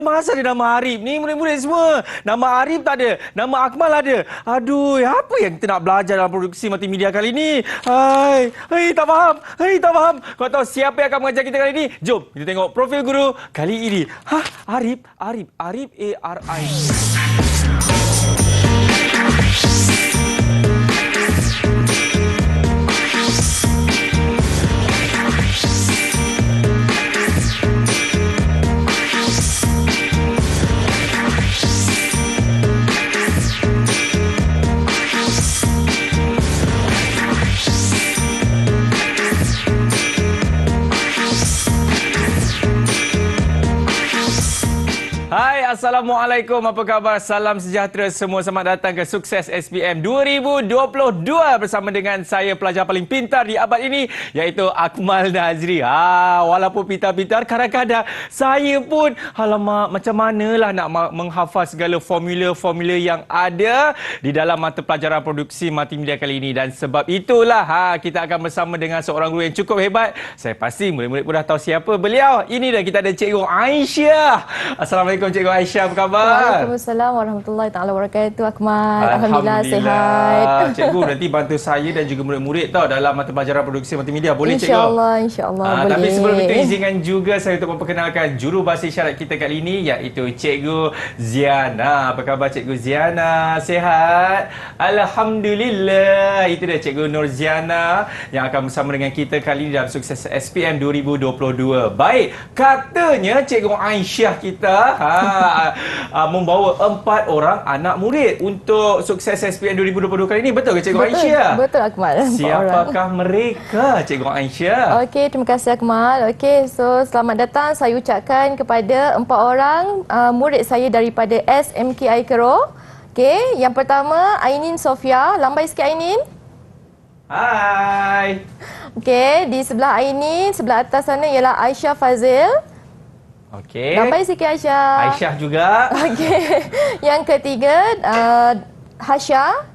Masa ada nama Arif ni, murid-murid semua. Nama Arif tak ada, nama Akmal ada. Aduh, apa yang kita nak belajar dalam produksi multimedia kali ni? Tak faham. Tak faham. Kau tahu siapa yang akan mengajar kita kali ni? Jom, kita tengok profil guru kali ini. Arif, A-R-I. Hai, Assalamualaikum. Apa khabar? Salam sejahtera semua. Selamat datang ke Sukses SPM 2022 bersama dengan saya, pelajar paling pintar di abad ini, iaitu Akmal Nazri. Walaupun pintar-pintar, kadang-kadang saya pun, alamak, macam manalah nak menghafal segala formula-formula yang ada di dalam mata pelajaran produksi multimedia kali ini. Dan sebab itulah kita akan bersama dengan seorang guru yang cukup hebat. Saya pasti murid-murid pun dah tahu siapa beliau. Ini dah kita ada Cikgu Aisyah. Assalamualaikum Cikgu Aisyah, apa khabar? Waalaikumsalam warahmatullahi taala wabarakatuh. Akmal, alhamdulillah sihat. Cikgu nanti bantu saya dan juga murid-murid tau dalam mata pelajaran produksi multimedia. Boleh Cikgu? InsyaAllah boleh. Tapi sebelum itu izinkan juga saya untuk memperkenalkan juru bahasa isyarat kita kali ini, iaitu Cikgu Ziana. Apa khabar Cikgu Ziana? Sihat? Alhamdulillah. Itu dia Cikgu Nur Ziana yang akan bersama dengan kita kali ini dalam Sukses SPM 2022. Baik, katanya Cikgu Aisyah kita membawa 4 orang anak murid untuk Sukses SPM 2022 kali ini. Betul ke Cikgu Aisyah? Betul Akmal. Siapakah mereka Cikgu Aisyah? Okey, terima kasih Akmal. Okey, so selamat datang saya ucapkan kepada 4 orang murid saya daripada SMK Aikero. Okey, yang pertama Ainin Sofia. Lambai sikit Ainin. Hai. Okey, di sebelah Ainin, sebelah atas sana ialah Aisyah Fazil. Okey. Lambai sikit Aisyah. Aisyah juga. Okey. Yang ketiga Hasya.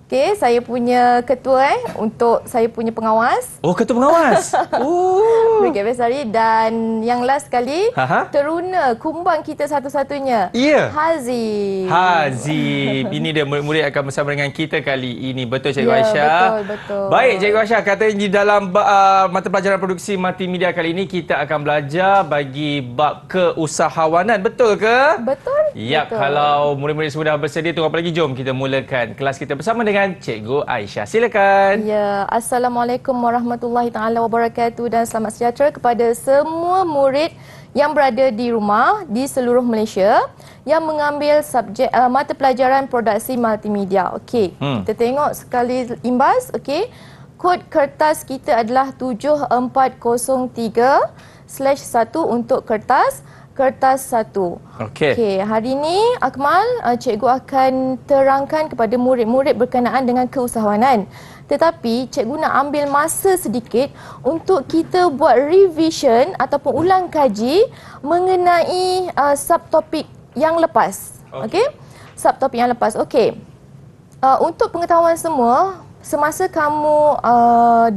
Okey, saya punya ketua untuk saya punya pengawas. Oh, ketua pengawas. Brigade Besari. Dan yang last sekali, teruna kumbang kita satu-satunya. Ya. Hazim. Ini dia murid-murid akan bersama dengan kita kali ini. Betul Cikgu Aisyah? Betul. Baik Cikgu Aisyah, katanya di dalam mata pelajaran produksi multimedia kali ini kita akan belajar bagi bab keusahawanan. Betul ke? Betul. Ya, kalau murid-murid sudah bersedia, tunggu apa lagi? Jom kita mulakan kelas kita bersama dengan Cikgu Aisyah. Silakan. Ya, Assalamualaikum warahmatullahi taala wabarakatuh dan selamat sejahtera kepada semua murid yang berada di rumah di seluruh Malaysia yang mengambil subjek mata pelajaran produksi multimedia. Okey, kita tengok sekali imbas. Okey, kod kertas kita adalah 7403/1 untuk kertas 1. Okey, hari ini Akmal, cikgu akan terangkan kepada murid-murid berkenaan dengan keusahawanan. Tetapi cikgu nak ambil masa sedikit untuk kita buat revision ataupun ulang kaji mengenai subtopik yang lepas. Okey? Subtopik yang lepas. Okey. Untuk pengetahuan semua, semasa kamu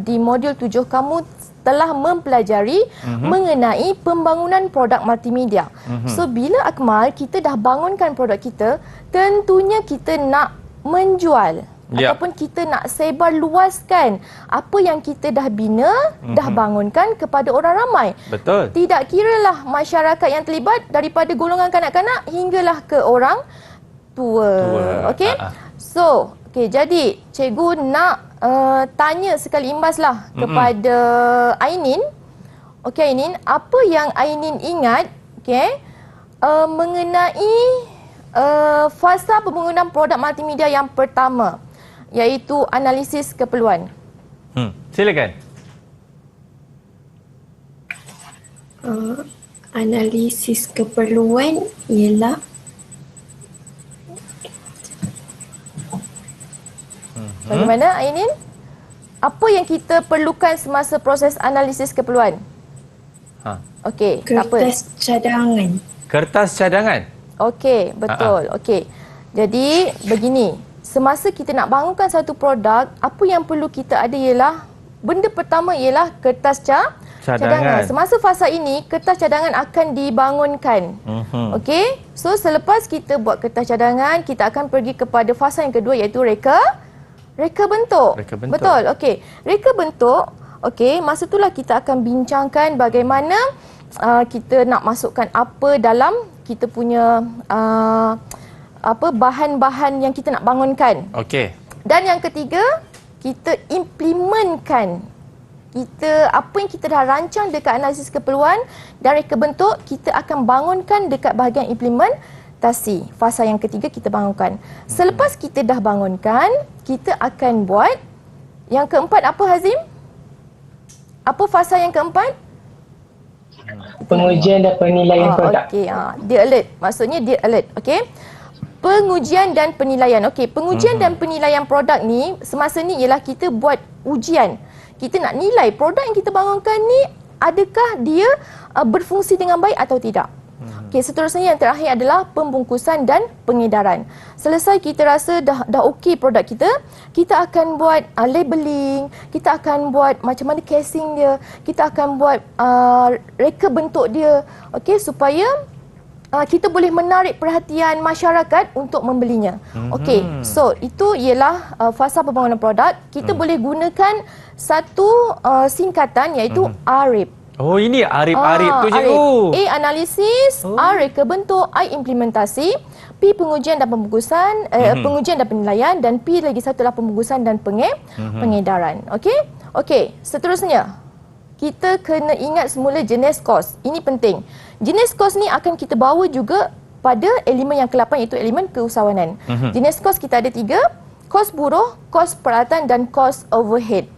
di modul 7 kamu telah mempelajari mengenai pembangunan produk multimedia. So, bila Akmal, kita dah bangunkan produk kita, tentunya kita nak menjual ataupun kita nak sebar luaskan apa yang kita dah bina, dah bangunkan kepada orang ramai. Betul. Tidak kiralah masyarakat yang terlibat daripada golongan kanak-kanak hinggalah ke orang tua. Okey? So, jadi cikgu nak tanya sekali imbaslah kepada Ainin. Okey Ainin, apa yang Ainin ingat mengenai fasa pembangunan produk multimedia yang pertama, iaitu analisis keperluan. Silakan. Analisis keperluan ialah bagaimana Ainin? Apa yang kita perlukan semasa proses analisis keperluan? Okey, tak apa. kertas cadangan. Kertas cadangan? Okey, betul. Okey. Jadi, begini. Semasa kita nak bangunkan satu produk, apa yang perlu kita ada ialah, benda pertama ialah kertas Cadangan. Semasa fasa ini, kertas cadangan akan dibangunkan. Okey. So, selepas kita buat kertas cadangan, kita akan pergi kepada fasa yang kedua iaitu reka bentuk. Betul. Okey. Reka bentuk, okey, masa itulah kita akan bincangkan bagaimana kita nak masukkan apa dalam kita punya bahan-bahan yang kita nak bangunkan. Okey. Dan yang ketiga, kita implementkan apa yang kita dah rancang dekat analisis keperluan dan reka bentuk, kita akan bangunkan dekat bahagian implementasi. Fasa yang ketiga kita bangunkan. Selepas kita dah bangunkan, kita akan buat yang keempat apa, Hazim? Apa fasa yang keempat? Pengujian dan penilaian produk. Okey, dia alert. Maksudnya dia alert. Okey. Pengujian dan penilaian. Okey, pengujian dan penilaian produk ni semasa ni ialah kita buat ujian. Kita nak nilai produk yang kita bangunkan ni adakah dia berfungsi dengan baik atau tidak. Okey, seterusnya yang terakhir adalah pembungkusan dan pengedaran. Selesai kita rasa dah okey produk kita, kita akan buat labeling, kita akan buat macam mana casing dia, kita akan buat reka bentuk dia, okey, supaya kita boleh menarik perhatian masyarakat untuk membelinya. Okey, so itu ialah fasa pembangunan produk. Kita boleh gunakan satu singkatan iaitu ARIP. Oh, ini ARIP tu cikgu. A, analisis, R, reka bentuk, I, implementasi, P, pengujian dan pembungkusan, pengujian dan penilaian, dan P lagi satu adalah pembungkusan dan pengedaran. Okey? Okey, seterusnya kita kena ingat semula jenis kos. Ini penting. Jenis kos ni akan kita bawa juga pada elemen yang ke-8 iaitu elemen keusahawanan. Jenis kos kita ada 3, kos buruh, kos peralatan dan kos overhead.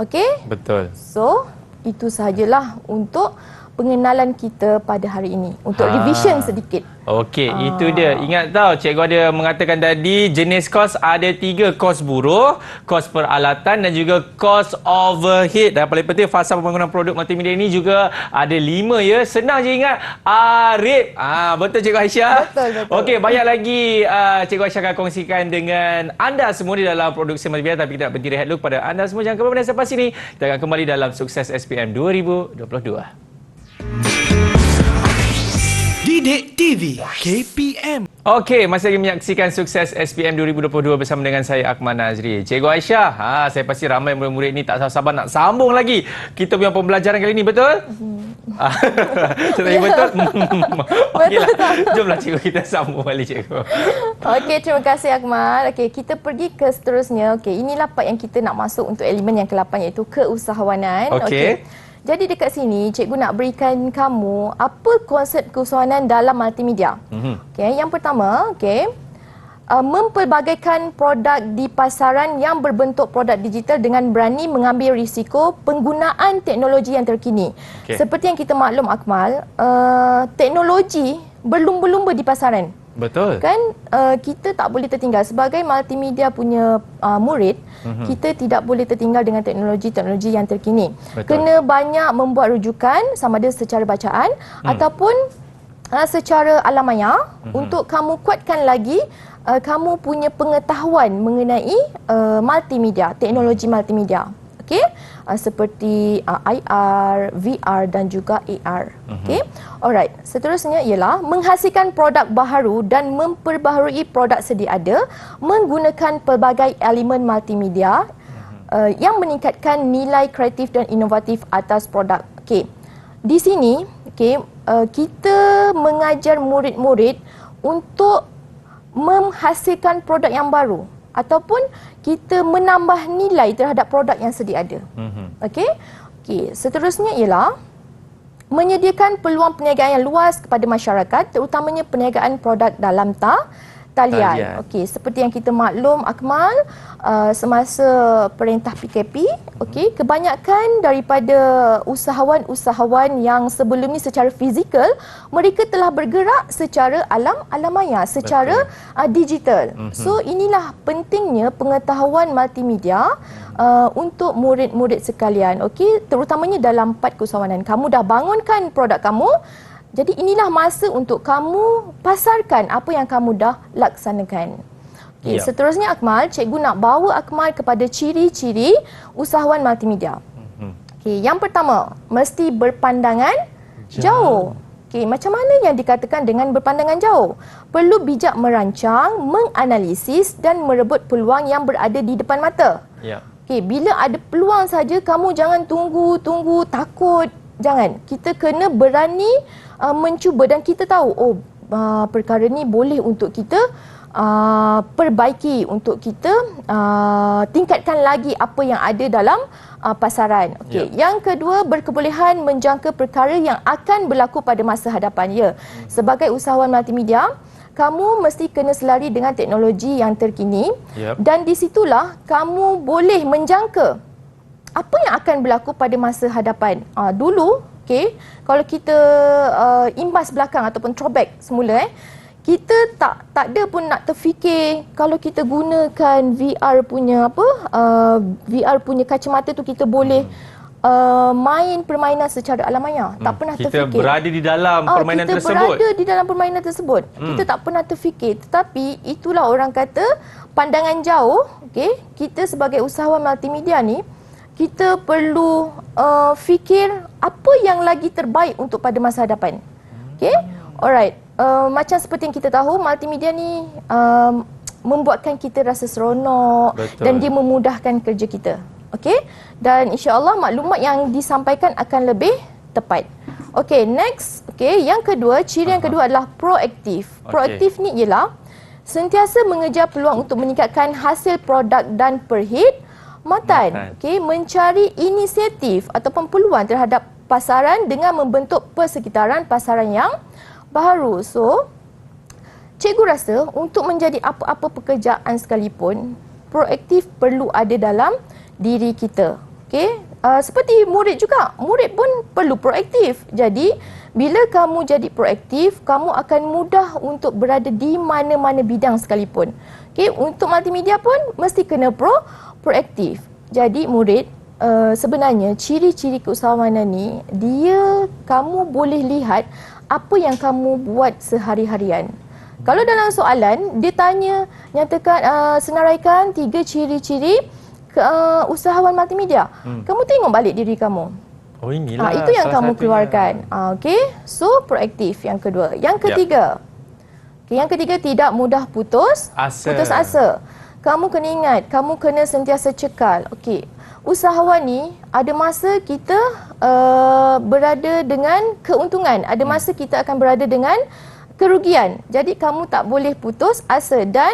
Okey? Betul. So, itu sahajalah untuk pengenalan kita pada hari ini. Untuk revision sedikit. Okey, itu dia. Ingat tahu cikgu ada mengatakan tadi jenis kos ada 3, kos buruh, kos peralatan dan juga kos overhead. Dan paling penting fasa pembangunan produk multimedia ini juga ada 5 ya. Senang je ingat. ARIP. Betul Cikgu Aisyah? Betul. Okey, banyak lagi Cikgu Aisyah akan kongsikan dengan anda semua di dalam produksi multimedia, tapi kita nak berhenti rehat dulu kepada anda semua. Jangan kemana-mana selepas ini. Kita akan kembali dalam Sukses SPM 2022. Didik TV KPM. Okey, masih lagi menyaksikan Sukses SPM 2022 bersama dengan saya Akmal Nazri. Cikgu Aisyah, saya pasti ramai murid-murid ni tak sabar nak sambung lagi kita punya pembelajaran kali ini, betul? Betul? Okeylah, jomlah cikgu kita sambung balik cikgu. Okey, terima kasih Akmal. Okey, kita pergi ke seterusnya. Okey, inilah part yang kita nak masuk untuk elemen yang ke-8 iaitu keusahawanan. Okey. Jadi dekat sini, cikgu nak berikan kamu apa konsep keusahawanan dalam multimedia. Okey, yang pertama, mempelbagaikan produk di pasaran yang berbentuk produk digital dengan berani mengambil risiko penggunaan teknologi yang terkini. Seperti yang kita maklum Akmal, teknologi berlumba-lumba di pasaran. Betul. Kan kita tak boleh tertinggal sebagai multimedia punya murid, kita tidak boleh tertinggal dengan teknologi-teknologi yang terkini. Betul. Kena banyak membuat rujukan sama ada secara bacaan ataupun secara alam maya untuk kamu kuatkan lagi kamu punya pengetahuan mengenai multimedia, teknologi multimedia. Okey, seperti IR, VR dan juga AR. Okey. Alright, seterusnya ialah menghasilkan produk baharu dan memperbaharui produk sedia ada menggunakan pelbagai elemen multimedia yang meningkatkan nilai kreatif dan inovatif atas produk. Okey. Di sini, kita mengajar murid-murid untuk menghasilkan produk yang baru ataupun kita menambah nilai terhadap produk yang sedia ada. Okey. Seterusnya ialah menyediakan peluang perniagaan yang luas kepada masyarakat, terutamanya perniagaan produk dalam talian. Okey, seperti yang kita maklum Akmal, semasa perintah PKP, kebanyakan daripada usahawan-usahawan yang sebelum ni secara fizikal, mereka telah bergerak secara alam maya, secara digital. So inilah pentingnya pengetahuan multimedia untuk murid-murid sekalian. Okey, terutamanya dalam part keusahawanan. Kamu dah bangunkan produk kamu, jadi inilah masa untuk kamu pasarkan apa yang kamu dah laksanakan. Okay, seterusnya Akmal, cikgu nak bawa Akmal kepada ciri-ciri usahawan multimedia. Okey, yang pertama, mesti berpandangan jauh. Okey, macam mana yang dikatakan dengan berpandangan jauh? Perlu bijak merancang, menganalisis dan merebut peluang yang berada di depan mata. Ya. Okey, bila ada peluang saja, kamu jangan tunggu, takut. Jangan. Kita kena berani mencuba dan kita tahu, perkara ni boleh untuk kita perbaiki, untuk kita tingkatkan lagi apa yang ada dalam pasaran. Okey. Yang kedua, berkebolehan menjangka perkara yang akan berlaku pada masa hadapan. Ya. Sebagai usahawan multimedia, kamu mesti kena selari dengan teknologi yang terkini dan di situlah kamu boleh menjangka apa yang akan berlaku pada masa hadapan. Dulu, kalau kita imbas belakang ataupun throwback semula, kita tak ada pun nak terfikir kalau kita gunakan VR punya VR punya kacamata tu kita boleh main permainan secara alamanya. Tak pernah terfikir. Kita berada di dalam permainan kita tersebut. Kita berada di dalam permainan tersebut. Kita tak pernah terfikir. Tetapi itulah orang kata pandangan jauh. Kita sebagai usahawan multimedia ni, kita perlu fikir apa yang lagi terbaik untuk pada masa hadapan. Alright. Macam seperti yang kita tahu, multimedia ni membuatkan kita rasa seronok. Betul. Dan dia memudahkan kerja kita. Dan insya-Allah maklumat yang disampaikan akan lebih tepat. Next. Yang kedua, ciri yang kedua adalah proaktif. Proaktif ni ialah sentiasa mengejar peluang untuk meningkatkan hasil produk dan perkhidmatan. Mencari inisiatif ataupun peluang terhadap pasaran dengan membentuk persekitaran pasaran yang baru. So, cikgu rasa untuk menjadi apa-apa pekerjaan sekalipun, proaktif perlu ada dalam diri kita. Seperti murid juga. Murid pun perlu proaktif. Jadi, bila kamu jadi proaktif, kamu akan mudah untuk berada di mana-mana bidang sekalipun. Untuk multimedia pun mesti kena proaktif. Jadi, murid, sebenarnya ciri-ciri keusahawanan ni, kamu boleh lihat apa yang kamu buat sehari-harian. Kalau dalam soalan, dia tanya, nyatakan, senaraikan 3 ciri-ciri usahawan multimedia. Kamu tengok balik diri kamu. Inilah itu yang kamu keluarkan. So, proaktif yang kedua. Yang ketiga. Yang ketiga, tidak mudah putus asa. Kamu kena ingat, kamu kena sentiasa cekal. Usahawan ni, ada masa kita berada dengan keuntungan. Ada masa kita akan berada dengan kerugian. Jadi, kamu tak boleh putus asa. Dan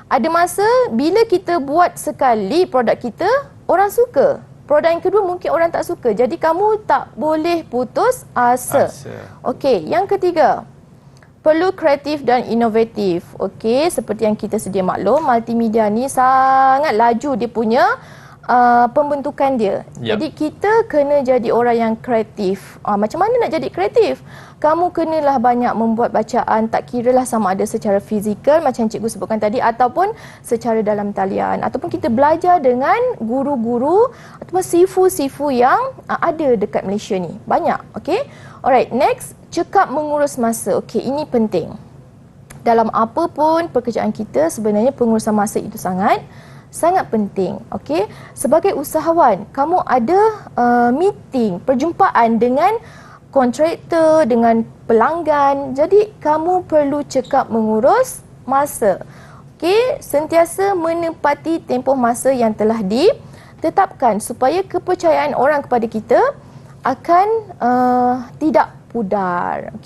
ada masa bila kita buat sekali produk kita, orang suka. Produk yang kedua mungkin orang tak suka. Jadi, kamu tak boleh putus asa. Yang ketiga, perlu kreatif dan inovatif. Seperti yang kita sedia maklum, multimedia ni sangat laju dia punya pembentukan dia. Jadi kita kena jadi orang yang kreatif. Macam mana nak jadi kreatif? Kamu kenalah banyak membuat bacaan, tak kiralah sama ada secara fizikal macam cikgu sebutkan tadi ataupun secara dalam talian, ataupun kita belajar dengan guru-guru ataupun sifu-sifu yang ada dekat Malaysia ni. Banyak. Alright, next, cekap mengurus masa. Ini penting. Dalam apa pun pekerjaan kita, sebenarnya pengurusan masa itu sangat penting. Sebagai usahawan, kamu ada meeting, perjumpaan dengan kontraktor, dengan pelanggan. Jadi, kamu perlu cekap mengurus masa. Sentiasa menepati tempoh masa yang telah ditetapkan supaya kepercayaan orang kepada kita akan tidak pudar.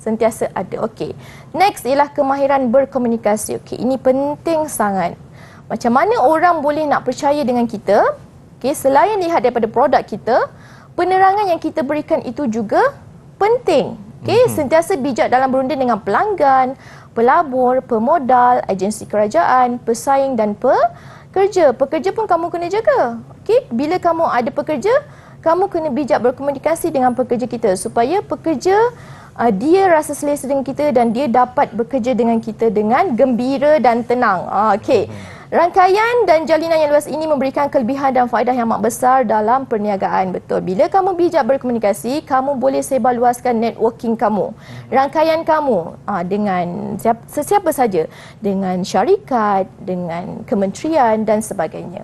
Sentiasa ada. Next ialah kemahiran berkomunikasi. Ini penting sangat. Macam mana orang boleh nak percaya dengan kita? Selain lihat daripada produk kita, penerangan yang kita berikan itu juga penting. Sentiasa bijak dalam berunding dengan pelanggan, pelabur, pemodal, agensi kerajaan, pesaing dan pekerja. Pekerja pun kamu kena jaga. Bila kamu ada pekerja, kamu kena bijak berkomunikasi dengan pekerja kita supaya pekerja dia rasa selesa dengan kita dan dia dapat bekerja dengan kita dengan gembira dan tenang. Rangkaian dan jalinan yang luas ini memberikan kelebihan dan faedah yang amat besar dalam perniagaan. Betul. Bila kamu bijak berkomunikasi, kamu boleh sebarluaskan networking kamu. Rangkaian kamu dengan sesiapa saja. Dengan syarikat, dengan kementerian dan sebagainya.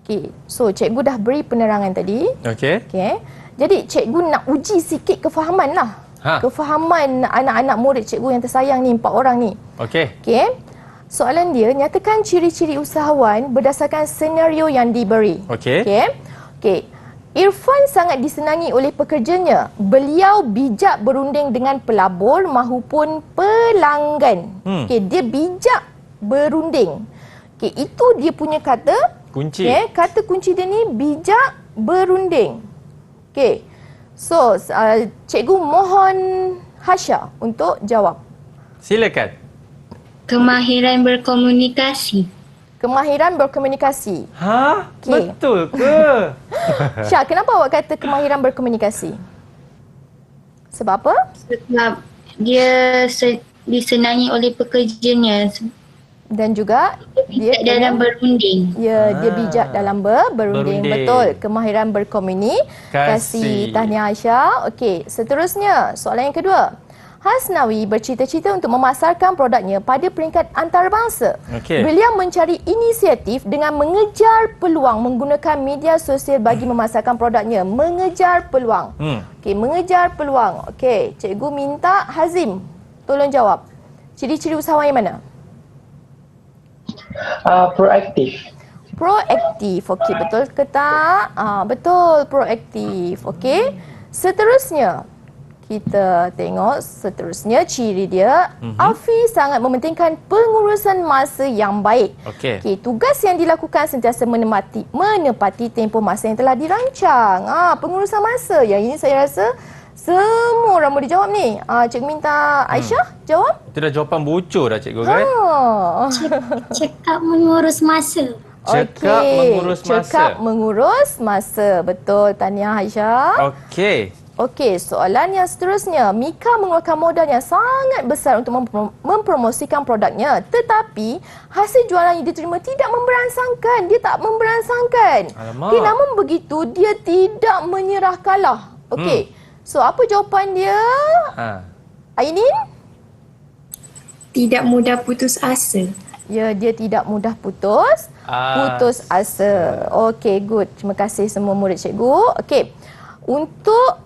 Okey, so cikgu dah beri penerangan tadi. Okey. Okey. Jadi cikgu nak uji sikit kefahaman lah. Kefahaman anak-anak murid cikgu yang tersayang ni, 4 orang ni. Okey. Okey. Soalan dia, nyatakan ciri-ciri usahawan berdasarkan senario yang diberi. Okey. Okey. Okey. Irfan sangat disenangi oleh pekerjanya. Beliau bijak berunding dengan pelabur mahupun pelanggan. Okey, dia bijak berunding. Okey, itu dia punya kata Kunci. Okey, kata kunci dia ni bijak berunding. Okey. So, cikgu mohon Hasya untuk jawab. Silakan. Kemahiran berkomunikasi. Kemahiran berkomunikasi. Okey. Betul ke? Syah, kenapa awak kata kemahiran berkomunikasi? Sebab apa? Sebab dia disenangi oleh pekerjanya. Dan juga dia Dalam berunding. Ya, dia bijak dalam berunding. Betul. Kemahiran berkomunikasi. Tahniah Aisyah. Okey, seterusnya soalan yang kedua. Hasnawi bercita-cita untuk memasarkan produknya pada peringkat antarabangsa. Okey. Beliau mencari inisiatif dengan mengejar peluang menggunakan media sosial bagi memasarkan produknya. Mengejar peluang. Okey, mengejar peluang. Okey, cikgu minta Hazim tolong jawab. Ciri-ciri usahawan yang mana? Proaktif. Proaktif. Okey, betul ke tak? Betul, proaktif. Okey. Seterusnya, kita tengok seterusnya ciri dia. Afi sangat mementingkan pengurusan masa yang baik. Okey. Okey, tugas yang dilakukan sentiasa menepati tempoh masa yang telah dirancang. Pengurusan masa. Yang ini saya rasa semua orang boleh jawab ni. Cikgu minta Aisyah jawab. Itu dah jawapan bocor dah cikgu kan? Cekap mengurus masa. Cekap mengurus masa. Cekap mengurus masa. Betul, tahniah Aisyah. Okey. Okey, soalan yang seterusnya. Mika mengeluarkan modal yang sangat besar untuk mempromosikan produknya. Tetapi, hasil jualan yang diterima tidak memberansangkan. Dia tak memberansangkan. Alamak. Okey, namun begitu, dia tidak menyerah kalah. Okey, so apa jawapan dia? Ainin? Tidak mudah putus asa. Ya, dia tidak mudah putus asa. Okey, good. Terima kasih semua murid cikgu. Okey, untuk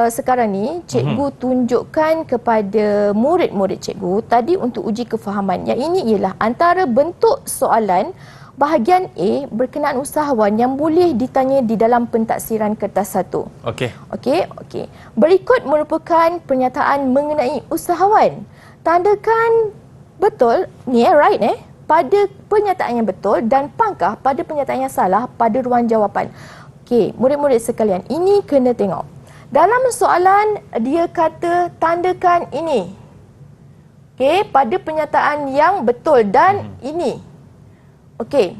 sekarang ni cikgu tunjukkan kepada murid-murid cikgu tadi untuk uji kefahaman. Yang ini ialah antara bentuk soalan bahagian A berkenaan usahawan yang boleh ditanya di dalam pentaksiran kertas 1. Okey. Okey. Berikut merupakan pernyataan mengenai usahawan. Tandakan betul ni right pada pernyataan yang betul dan pangkah pada pernyataan yang salah pada ruang jawapan. Okey, murid-murid sekalian, ini kena tengok. Dalam soalan dia kata tandakan ini. Okey, pada pernyataan yang betul dan ini. Okey.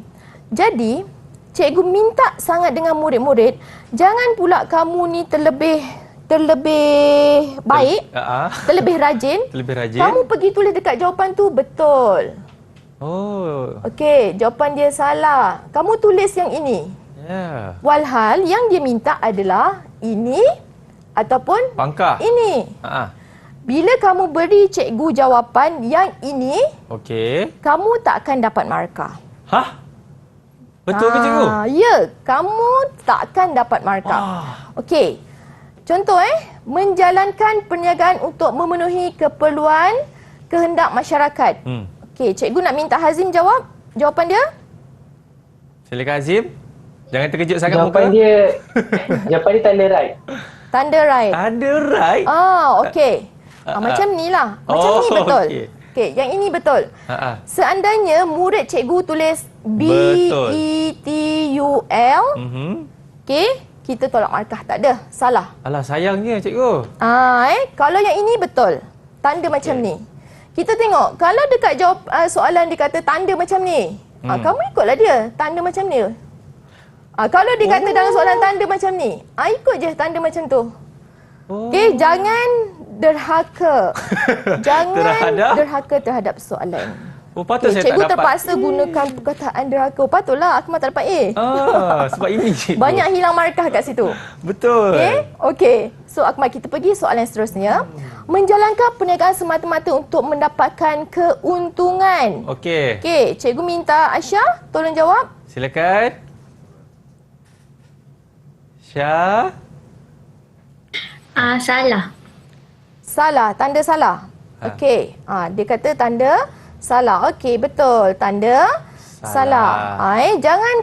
Jadi, cikgu minta sangat dengan murid-murid, jangan pula kamu ni terlebih baik, terlebih rajin. Kamu pergi tulis dekat jawapan tu betul. Okey, jawapan dia salah. Kamu tulis yang ini. Walhal yang dia minta adalah ini ataupun pangkah. Ini. Bila kamu beri cikgu jawapan yang ini, kamu tak akan dapat markah. Betul ke cikgu? Ya, kamu tak akan dapat markah. Okey. Contoh menjalankan perniagaan untuk memenuhi keperluan kehendak masyarakat. Okey, cikgu nak minta Hazim jawab. Jawapan dia? Silakan Hazim. Jangan terkejut sangat Jawapan muka. Jawapan dia tanda right. Tanda right. Ada right? Okey. Macam ni lah. Macam ni betul. Okey, yang ini betul. Seandainya murid cikgu tulis B-E-T-U-L, okey, kita tolak markah. Tak ada. Salah. Alah, sayangnya cikgu. Kalau yang ini betul. Tanda macam ni. Kita tengok. Kalau dekat jawab soalan dia kata tanda macam ni. Kamu ikutlah dia. Tanda macam ni. Kalau dia kata dalam soalan tanda macam ni, ikut je tanda macam tu. Okey, jangan derhaka. Jangan derhaka terhadap soalan. Patut saya cikgu tak dapat. terpaksa gunakan perkataan derhaka. Patutlah Akmal tak dapat A. Sebab ini cikgu. Banyak hilang markah kat situ. Betul. Okey. So Akmal, kita pergi soalan seterusnya. Menjalankan perniagaan semata-mata untuk mendapatkan keuntungan. Okey. Cikgu minta Aisyah tolong jawab. Silakan. Syah. Salah. Salah, tanda salah. Okey. Dia kata tanda salah. Okey, betul. Tanda salah. Jangan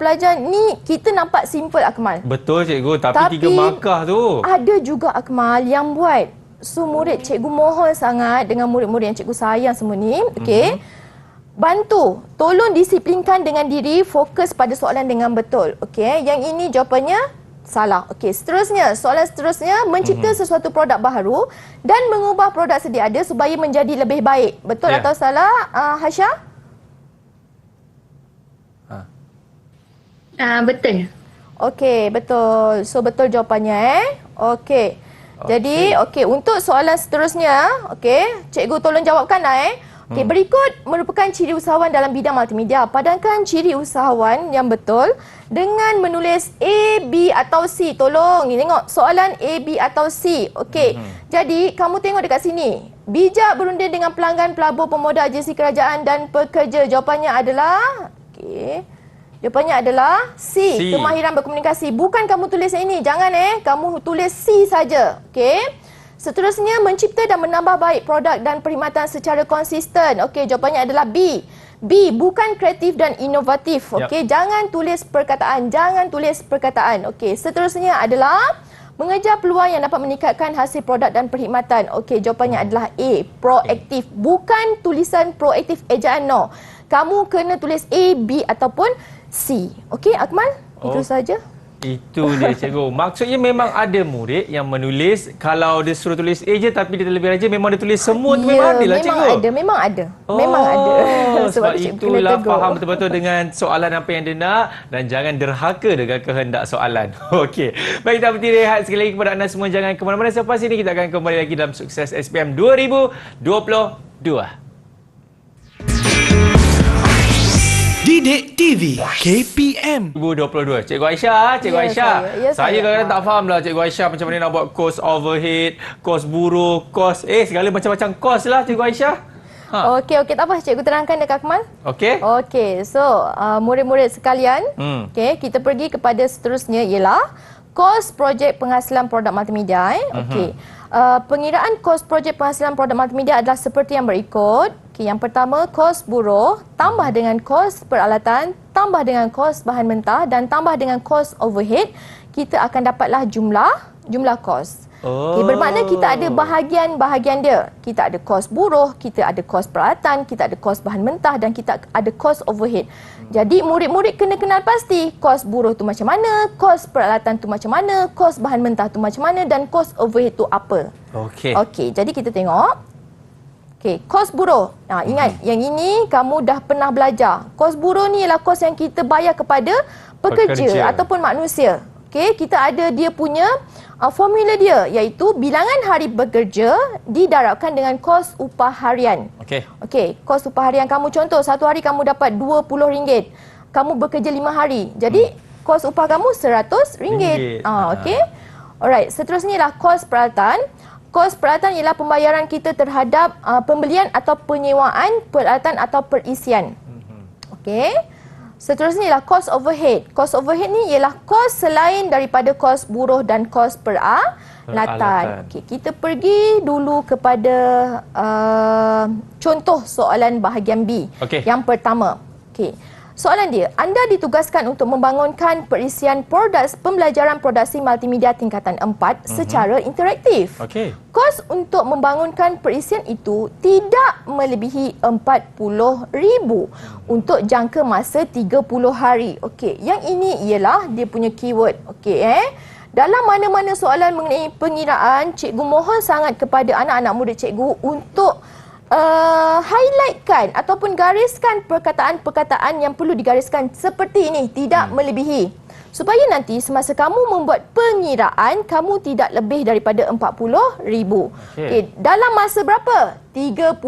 pelajar ni kita nampak simple Akmal. Betul cikgu, tapi 3 markah tu. Ada juga Akmal yang buat. So murid cikgu mohon sangat dengan murid-murid yang cikgu sayang semua ni, okey. Bantu, tolong disiplinkan dengan diri, fokus pada soalan dengan betul. Okey, yang ini jawapannya salah. Okey, seterusnya, soalan seterusnya, mencipta sesuatu produk baharu dan mengubah produk sedia ada supaya menjadi lebih baik. Betul atau salah, Hasya? Betul. Okey, betul. So betul jawapannya Okey. Jadi, untuk soalan seterusnya, cikgu tolong jawabkan berikut merupakan ciri usahawan dalam bidang multimedia. Padankan ciri usahawan yang betul dengan menulis A, B atau C. Tolong, tengok soalan A, B atau C. Okey. Jadi, kamu tengok dekat sini. Bijak berunding dengan pelanggan, pelabur, pemoda, agensi kerajaan dan pekerja. Jawapannya adalah jawapannya adalah C. Kemahiran berkomunikasi. Bukan kamu tulis yang ini. Jangan kamu tulis C saja. Okey. Seterusnya, mencipta dan menambah baik produk dan perkhidmatan secara konsisten. Okey, jawapannya adalah B. B, bukan kreatif dan inovatif. Okey, jangan tulis perkataan. Jangan tulis perkataan. Okey, seterusnya adalah mengejar peluang yang dapat meningkatkan hasil produk dan perkhidmatan. Okey, jawapannya adalah A. Proaktif. Bukan tulisan proaktif ejaan, no. Kamu kena tulis A, B ataupun C. Okey, Akmal? Itu saja. Itu dia cikgu. Maksudnya memang ada murid yang menulis, kalau dia suruh tulis A je tapi dia terlebih rajin, memang dia tulis semua tu memang ada lah cikgu. Memang ada. Memang ada. Sebab itulah faham betul-betul dengan soalan apa yang dia nak dan jangan derhaka dengan kehendak soalan. Okey. Baik, kita berhenti rehat sekali lagi kepada anda semua. Jangan ke mana-mana. Selepas ini kita akan kembali lagi dalam Sukses SPM 2022. Didik TV KPM 2022. Cikgu Aisyah, Cikgu Aisyah. Saya kadang-kadang tak faham lah Cikgu Aisyah macam mana nak buat kos overhead, kos buruh, kos segala macam-macam kos lah Cikgu Aisyah. Okey, tak apa. Cikgu terangkan dekat Akmal. Okey, so murid-murid sekalian, kita pergi kepada seterusnya ialah kos projek penghasilan produk multimedia. Okey. Pengiraan kos projek penghasilan produk multimedia adalah seperti yang berikut. Yang pertama, kos buruh tambah dengan kos peralatan, tambah dengan kos bahan mentah dan tambah dengan kos overhead, kita akan dapatlah jumlah kos. Bermakna kita ada bahagian-bahagian dia. Kita ada kos buruh, kita ada kos peralatan, kita ada kos bahan mentah dan kita ada kos overhead. Jadi murid-murid kena kenal pasti kos buruh tu macam mana, kos peralatan tu macam mana, kos bahan mentah tu macam mana dan kos overhead tu apa. Okey, jadi kita tengok. Okey, kos buruh. Ingat, yang ini kamu dah pernah belajar. Kos buruh ni ialah kos yang kita bayar kepada pekerja ataupun manusia. Okey, kita ada dia punya formula dia, iaitu bilangan hari bekerja didarabkan dengan kos upah harian. Okey, kos upah harian kamu, contoh satu hari kamu dapat RM20. Kamu bekerja 5 hari. Jadi kos upah kamu RM100. Okey. Alright, seterusnya ialah kos peralatan. Kos peralatan ialah pembayaran kita terhadap pembelian atau penyewaan peralatan atau perisian. Okey. Seterusnya ialah kos overhead. Kos overhead ni ialah kos selain daripada kos buruh dan kos peralatan. Okey, kita pergi dulu kepada contoh soalan bahagian B. Yang pertama. Okey. Soalan dia, anda ditugaskan untuk membangunkan perisian produk pembelajaran produksi multimedia tingkatan 4 secara interaktif. Kos untuk membangunkan perisian itu tidak melebihi RM40,000 untuk jangka masa 30 hari. Okey, yang ini ialah dia punya keyword. Okey, dalam mana-mana soalan mengenai pengiraan, cikgu mohon sangat kepada anak-anak murid cikgu untuk highlightkan ataupun gariskan perkataan-perkataan yang perlu digariskan seperti ini, tidak melebihi. Supaya nanti semasa kamu membuat pengiraan, kamu tidak lebih daripada RM40,000. Dalam masa berapa? 30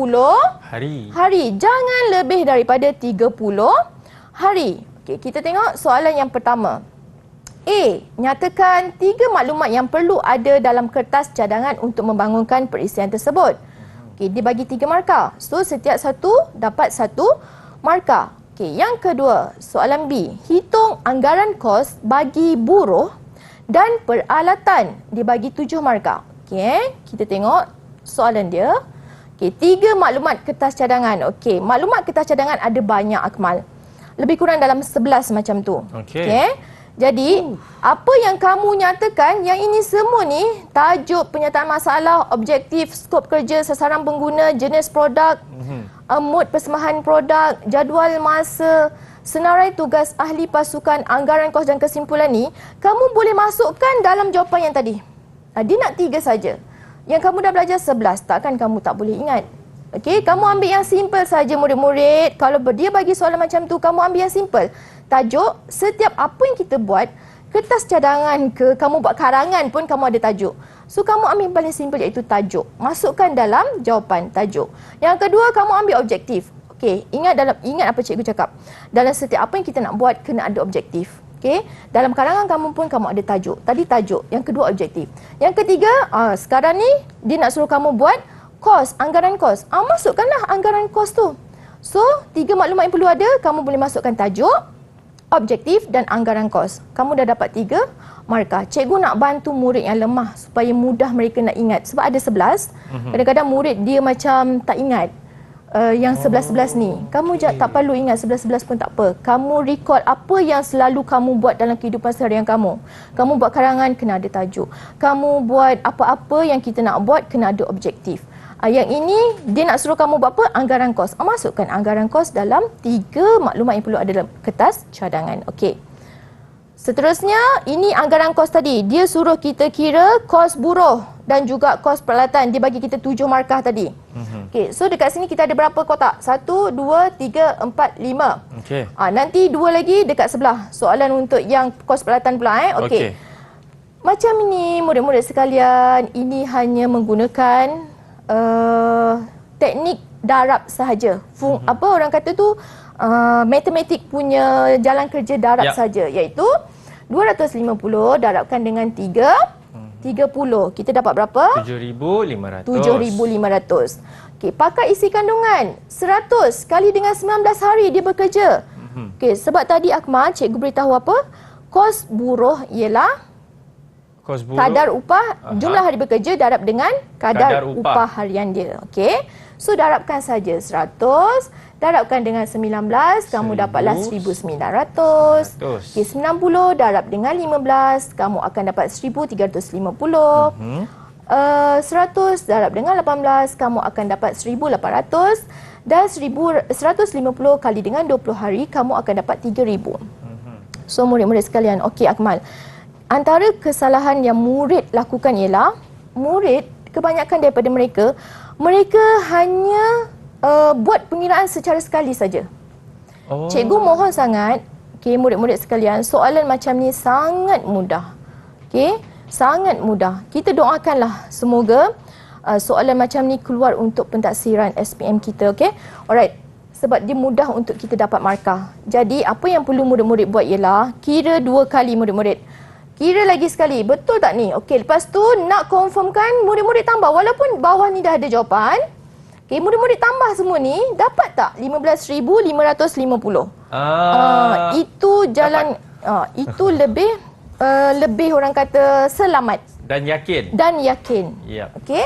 hari. Jangan lebih daripada 30 hari. Kita tengok soalan yang pertama. A. Nyatakan 3 maklumat yang perlu ada dalam kertas cadangan untuk membangunkan perisian tersebut. Dia bagi 3 markah. So, setiap satu dapat 1 markah. Okey, yang kedua, soalan B. Hitung anggaran kos bagi buruh dan peralatan dibagi 7 markah. Okey, kita tengok soalan dia. Okey, 3 maklumat kertas cadangan. Okey, maklumat kertas cadangan ada banyak, Akmal. Lebih kurang dalam 11 macam tu. Okey. Jadi, apa yang kamu nyatakan, yang ini semua ni, tajuk, penyataan masalah, objektif, skop kerja, sasaran pengguna, jenis produk, mood persembahan produk, jadual masa, senarai tugas ahli pasukan, anggaran kos dan kesimpulan ni, kamu boleh masukkan dalam jawapan yang tadi. Dia nak 3 saja. Yang kamu dah belajar 11, takkan kamu tak boleh ingat. Okey, kamu ambil yang simple saja murid-murid. Kalau dia bagi soalan macam tu, kamu ambil yang simple. Tajuk, setiap apa yang kita buat, kertas cadangan ke, kamu buat karangan pun kamu ada tajuk. So, kamu ambil yang paling simple iaitu tajuk. Masukkan dalam jawapan tajuk. Yang kedua, kamu ambil objektif. Okey, ingat apa cikgu cakap. Dalam setiap apa yang kita nak buat, kena ada objektif. Okey, dalam karangan kamu pun kamu ada tajuk. Tadi tajuk, yang kedua objektif. Yang ketiga, sekarang ni dia nak suruh kamu buat kos, anggaran kos. Masukkanlah anggaran kos tu. So, 3 maklumat yang perlu ada, kamu boleh masukkan tajuk, objektif dan anggaran kos. Kamu dah dapat 3 markah. Cikgu nak bantu murid yang lemah supaya mudah mereka nak ingat. Sebab ada 11, kadang-kadang murid dia macam tak ingat yang 11-11 ni. Kamu tak perlu ingat 11-11 pun tak apa. Kamu record apa yang selalu kamu buat dalam kehidupan seharian kamu. Kamu buat karangan, kena ada tajuk. Kamu buat apa-apa yang kita nak buat, kena ada objektif. Yang ini, dia nak suruh kamu buat apa? Anggaran kos. Masukkan anggaran kos dalam 3 maklumat yang perlu ada dalam kertas cadangan. Okey. Seterusnya, ini anggaran kos tadi. Dia suruh kita kira kos buruh dan juga kos peralatan. Dia bagi kita 7 markah tadi. Okey, so dekat sini kita ada berapa kotak? 1, 2, 3, 4, 5. Okey. Nanti 2 lagi dekat sebelah. Soalan untuk yang kos peralatan pula. Okey. Macam ini, murid-murid sekalian, ini hanya menggunakan teknik darab sahaja. Apa orang kata tu, matematik punya jalan kerja darab saja, iaitu 250 darabkan dengan 30. Kita dapat berapa? 7,500. 7,500. Okey, pakai isi kandungan 100 kali dengan 19 hari dia bekerja. Okey, sebab tadi Akmal, cikgu beritahu apa? Kos buruh ialah kos buruh, kadar upah, jumlah hari bekerja darab dengan kadar upah harian dia. Okey. So, darabkan saja 100, darabkan dengan 19, kamu dapatlah 1,900. Okey, 90 darab dengan 15, kamu akan dapat 1,350. 100 darab dengan 18, kamu akan dapat 1,800. Dan 150 kali dengan 20 hari, kamu akan dapat 3,000. So, murid-murid sekalian, okey Akmal. Antara kesalahan yang murid lakukan ialah, murid kebanyakan daripada mereka hanya buat pengiraan secara sekali saja. Cikgu mohon sangat, okay, murid-murid sekalian, soalan macam ni sangat mudah. Okay, sangat mudah. Kita doakanlah semoga soalan macam ni keluar untuk pentaksiran SPM kita. Okay, alright. Sebab dia mudah untuk kita dapat markah. Jadi, apa yang perlu murid-murid buat ialah, kira 2 kali murid-murid. Kira lagi sekali, betul tak ni? Okey, lepas tu nak confirmkan, murid-murid tambah. Walaupun bawah ni dah ada jawapan, okey, murid-murid tambah semua ni, dapat tak 15,550? Itu jalan, itu lebih orang kata selamat. Dan yakin. Yep. Okey,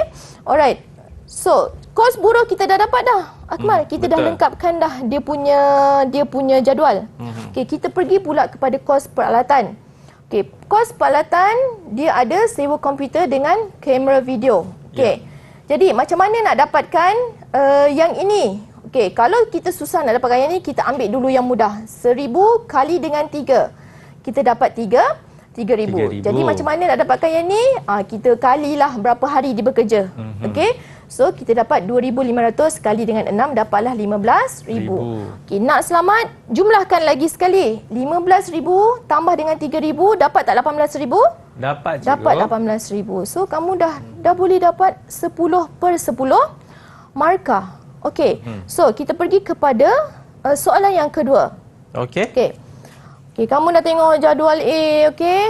alright. So, kos buruh kita dah dapat dah. Akmal, kita dah lengkapkan dah dia punya jadual. Okey, kita pergi pula kepada kos peralatan. Okey, kos peralatan dia ada sewa komputer dengan kamera video. Okey. Jadi macam mana nak dapatkan yang ini? Okey, kalau kita susah nak dapatkan yang ini, kita ambil dulu yang mudah. 1,000 kali dengan 3. Kita dapat 3,000. Jadi macam mana nak dapatkan yang ni? Kita kalilah berapa hari dia bekerja. Okey. So kita dapat 2,500 kali dengan 6, dapatlah 15,000. Okey, nak selamat, jumlahkan lagi sekali. 15,000 tambah dengan 3,000, dapat tak 18,000? Dapat, cikgu. Dapat 18,000. So kamu dah boleh dapat 10/10 markah. Okey. So kita pergi kepada soalan yang kedua. Okey. Okey, kamu dah tengok jadual A, okey?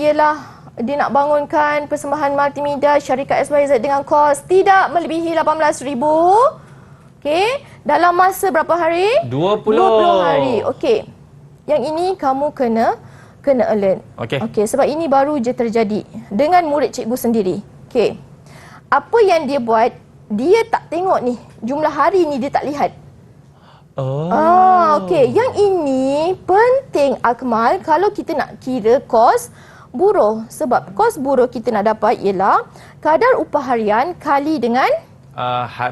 Ialah dia nak bangunkan persembahan multimedia syarikat XYZ dengan kos tidak melebihi 18,000. Okey, dalam masa berapa hari? 20. 20 hari. Okey. Yang ini kamu kena alert. Okey, sebab ini baru je terjadi dengan murid cikgu sendiri. Okey. Apa yang dia buat, dia tak tengok ni. Jumlah hari ni dia tak lihat. Okey. Yang ini penting Akmal kalau kita nak kira kos buruh. Sebab kos buruh kita nak dapat ialah kadar upah harian kali dengan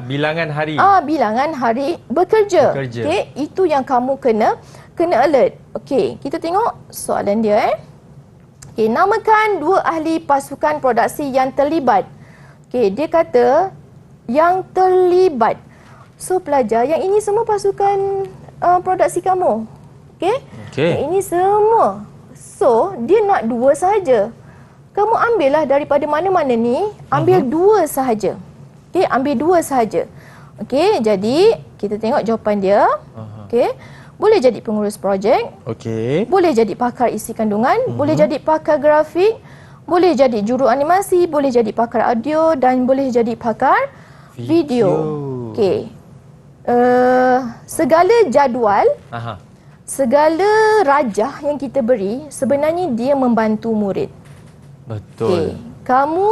bilangan hari. Bilangan hari bekerja. Okey, itu yang kamu kena alert. Okey, kita tengok soalan dia. Okey, namakan 2 ahli pasukan produksi yang terlibat. Okey, dia kata yang terlibat. So pelajar, yang ini semua pasukan produksi kamu. Okey? Yang ini semua. So, dia nak 2 sahaja. Kamu ambillah daripada mana-mana ni, ambil 2 sahaja. Okey, ambil 2 sahaja. Okey, jadi kita tengok jawapan dia. Okey. Boleh jadi pengurus projek. Okey. Boleh jadi pakar isi kandungan, boleh jadi pakar grafik, boleh jadi juru animasi, boleh jadi pakar audio dan boleh jadi pakar video. Okey. Segala jadual, segala rajah yang kita beri sebenarnya dia membantu murid. Betul. Okey. Kamu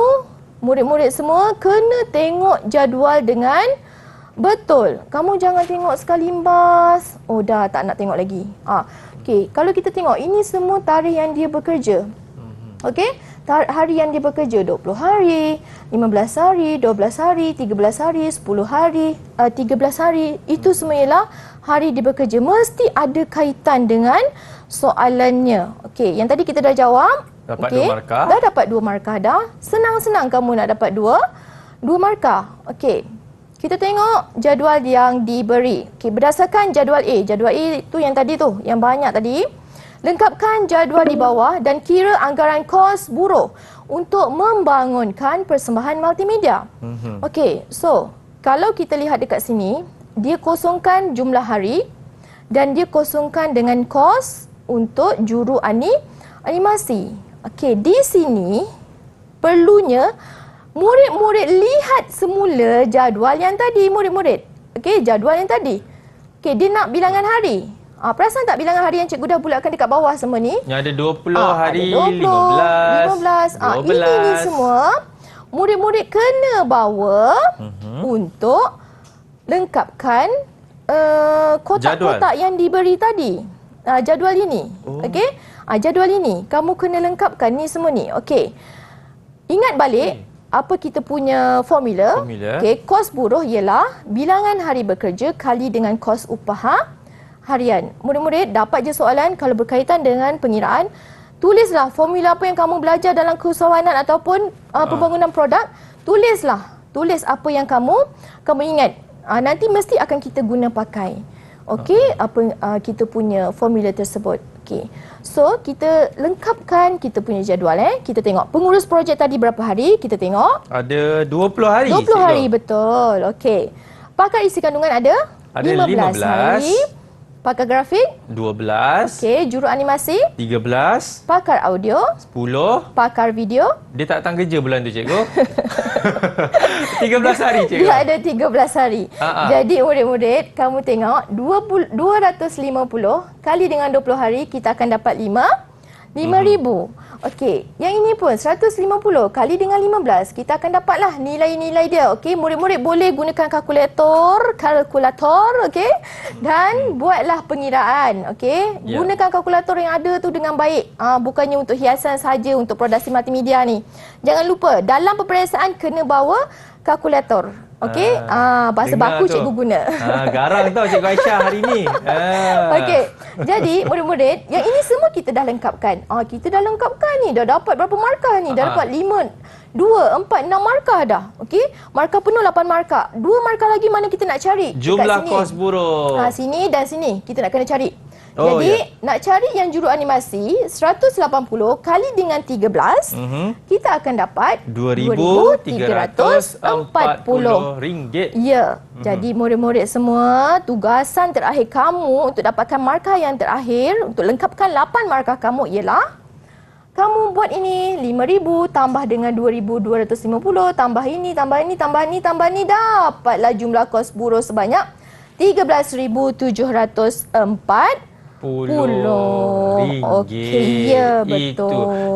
murid-murid semua kena tengok jadual dengan betul. Kamu jangan tengok sekali imbas. Oh dah tak nak tengok lagi. Okey, kalau kita tengok ini semua tarikh yang dia bekerja. Okey, hari yang dia bekerja 20 hari, 15 hari, 12 hari, 13 hari, 10 hari, 13 hari. Itu semua ialah hari dia bekerja. Mesti ada kaitan dengan soalannya. Okey, yang tadi kita dah jawab. Dapat 2 markah. Dah dapat 2 markah dah. Senang-senang kamu nak dapat 2 markah. Okey. Kita tengok jadual yang diberi. Okey, berdasarkan jadual A. Jadual A itu yang tadi tu, yang banyak tadi. Lengkapkan jadual di bawah dan kira anggaran kos buruh untuk membangunkan persembahan multimedia. Okey, so kalau kita lihat dekat sini, dia kosongkan jumlah hari dan dia kosongkan dengan kos untuk juru animasi. Okey, di sini perlunya murid-murid lihat semula jadual yang tadi, murid-murid. Okey, jadual yang tadi. Okey, dia nak bilangan hari. Perasan tak bilangan hari yang cikgu dah bulatkan dekat bawah semua ni? Yang ada 20 hari, ada 15. 12. Ini semua murid-murid kena bawa untuk lengkapkan kotak-kotak yang diberi tadi. Jadual ini. Okey? Jadual ini kamu kena lengkapkan ni semua ni. Okey. Ingat balik apa kita punya formula. Okey, kos buruh ialah bilangan hari bekerja kali dengan kos upah harian. Murid-murid dapat je soalan kalau berkaitan dengan pengiraan, tulislah formula apa yang kamu belajar dalam keusahawanan ataupun pembangunan produk, tulislah. Tulis apa yang kamu ingat. Nanti mesti akan kita guna pakai. Okey, kita punya formula tersebut. Okey. So, kita lengkapkan kita punya jadual. Kita tengok pengurus projek tadi berapa hari, kita tengok. Ada 20 hari. 20 hari, betul. Okey. Pakar isi kandungan ada 15 hari. Pakar grafik 12. Okey, juru animasi 13. Pakar audio 10. Pakar video. Dia tak datang kerja bulan tu, cikgu. 13 hari, cikgu. Dia ada 13 hari. Jadi murid-murid, kamu tengok 250 kali dengan 20 hari kita akan dapat 5,000. Okey, yang ini pun 150 kali dengan 15. Kita akan dapatlah nilai-nilai dia. Okey, murid-murid boleh gunakan kalkulator, okey? Dan buatlah pengiraan, okey? Gunakan kalkulator yang ada tu dengan baik. Bukannya untuk hiasan saja untuk produksi multimedia ni. Jangan lupa, dalam peperiksaan kena bawa kalkulator. Okey, bahasa baku tu cikgu guna. Garang tau Cikgu Aisyah hari ni. Okey, jadi murid-murid, yang ini semua kita dah lengkapkan. Kita dah lengkapkan ni, dah dapat berapa markah ni? Dah dapat 5, 2, 4, 6 markah dah. Okey, markah penuh 8 markah. 2 markah lagi mana kita nak cari? Jumlah kos buruh. Sini dan sini kita nak kena cari. Jadi, nak cari yang juru animasi 180 kali dengan 13, kita akan dapat RM2,340. Ya. Jadi murid-murid semua, tugasan terakhir kamu untuk dapatkan markah yang terakhir, untuk lengkapkan 8 markah kamu ialah kamu buat ini 5,000 tambah dengan 2,250 tambah ini, tambah ini, tambah ini, tambah ini, dapatlah jumlah kos buruh sebanyak 13,704 RM10. Okey, ya betul. Itu.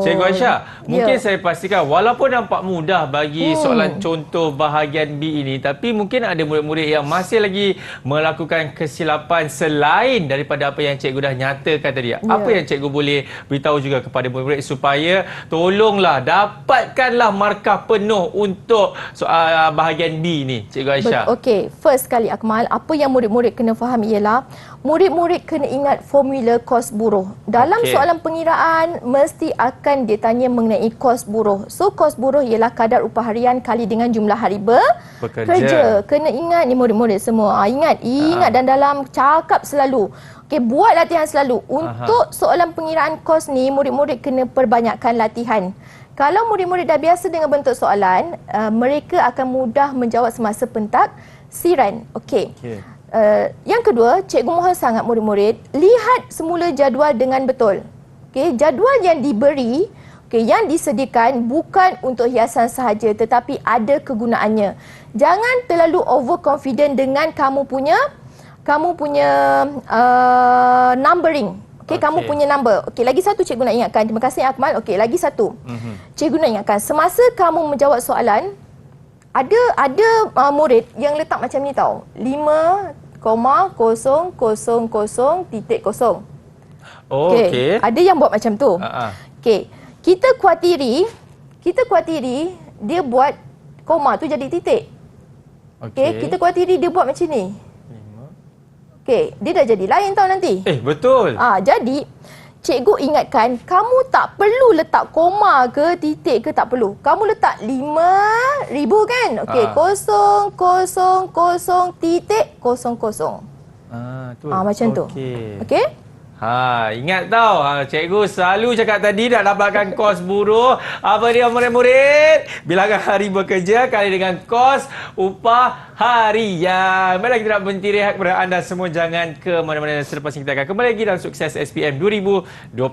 Cikgu Aisyah, mungkin saya pastikan walaupun nampak mudah bagi soalan contoh bahagian B ini, tapi mungkin ada murid-murid yang masih lagi melakukan kesilapan selain daripada apa yang cikgu dah nyatakan tadi. Apa yang cikgu boleh beritahu juga kepada murid-murid supaya tolonglah dapatkanlah markah penuh untuk soal bahagian B ni, Cikgu Aisyah. Okey, first kali Akmal, apa yang murid-murid kena faham ialah murid-murid kena ingat formula kos buruh. Dalam soalan pengiraan mesti akan ditanya mengenai kos buruh. So kos buruh ialah kadar upah harian kali dengan jumlah hari bekerja. Kena ingat ni murid-murid semua. Ingat dan dalam cakap selalu. Okey, buat latihan selalu. Untuk soalan pengiraan kos ni murid-murid kena perbanyakkan latihan. Kalau murid-murid dah biasa dengan bentuk soalan, mereka akan mudah menjawab semasa pentaksiran. Okey. Yang kedua, cikgu mohon sangat murid-murid lihat semula jadual dengan betul. Okey, jadual yang diberi, yang disediakan bukan untuk hiasan sahaja tetapi ada kegunaannya. Jangan terlalu overconfident dengan kamu punya numbering. Kamu punya number. Lagi satu cikgu nak ingatkan. Terima kasih Akmal. Lagi satu. Cikgu nak ingatkan, semasa kamu menjawab soalan, ada murid yang letak macam ni tau. 5,000.0. Ada yang buat macam tu. Kita kuatiri dia buat koma tu jadi titik. Kita kuatiri dia buat macam ni. Dia dah jadi lain tau nanti. Betul. Jadi cikgu ingatkan, kamu tak perlu letak koma ke titik ke, tak perlu. Kamu letak 5,000 kan? 0,0,0.00. Macam tu. Okey? Ingat tau, cikgu selalu cakap tadi nak dapatkan kos buruh. Apa dia murid-murid? Bilangan hari bekerja kali dengan kos upah harian. Baiklah, kita nak berhenti rehat kepada anda semua. Jangan ke mana-mana, selepas ini kita akan kembali lagi dalam Sukses SPM 2022.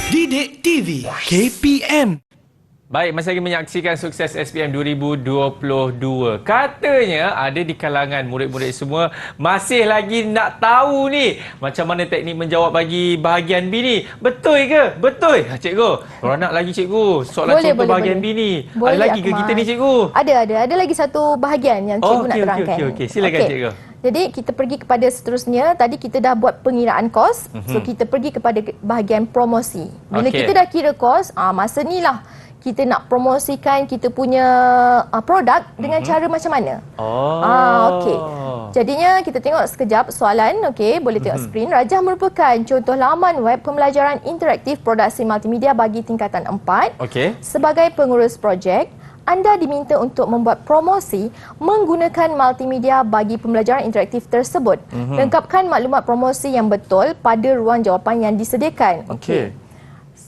Didik TV KPM. Baik, masih lagi menyaksikan Sukses SPM 2022. Katanya ada di kalangan murid-murid semua masih lagi nak tahu ni macam mana teknik menjawab bagi bahagian B ni. Betul ke? Betul, cikgu. Orang nak lagi cikgu. Soalan contoh bahagian B ni. Ada lagi ke kita ni, cikgu? Ada lagi satu bahagian yang cikgu nak terangkan. Silakan cikgu. Jadi kita pergi kepada seterusnya. Tadi kita dah buat pengiraan kos. So kita pergi kepada bahagian promosi. Bila kita dah kira kos, masa ni lah kita nak promosikan kita punya produk dengan cara macam mana. Jadinya kita tengok sekejap soalan. Boleh tengok skrin. Rajah merupakan contoh laman web pembelajaran interaktif produksi multimedia bagi tingkatan 4. Sebagai pengurus projek, anda diminta untuk membuat promosi menggunakan multimedia bagi pembelajaran interaktif tersebut. Lengkapkan maklumat promosi yang betul pada ruang jawapan yang disediakan.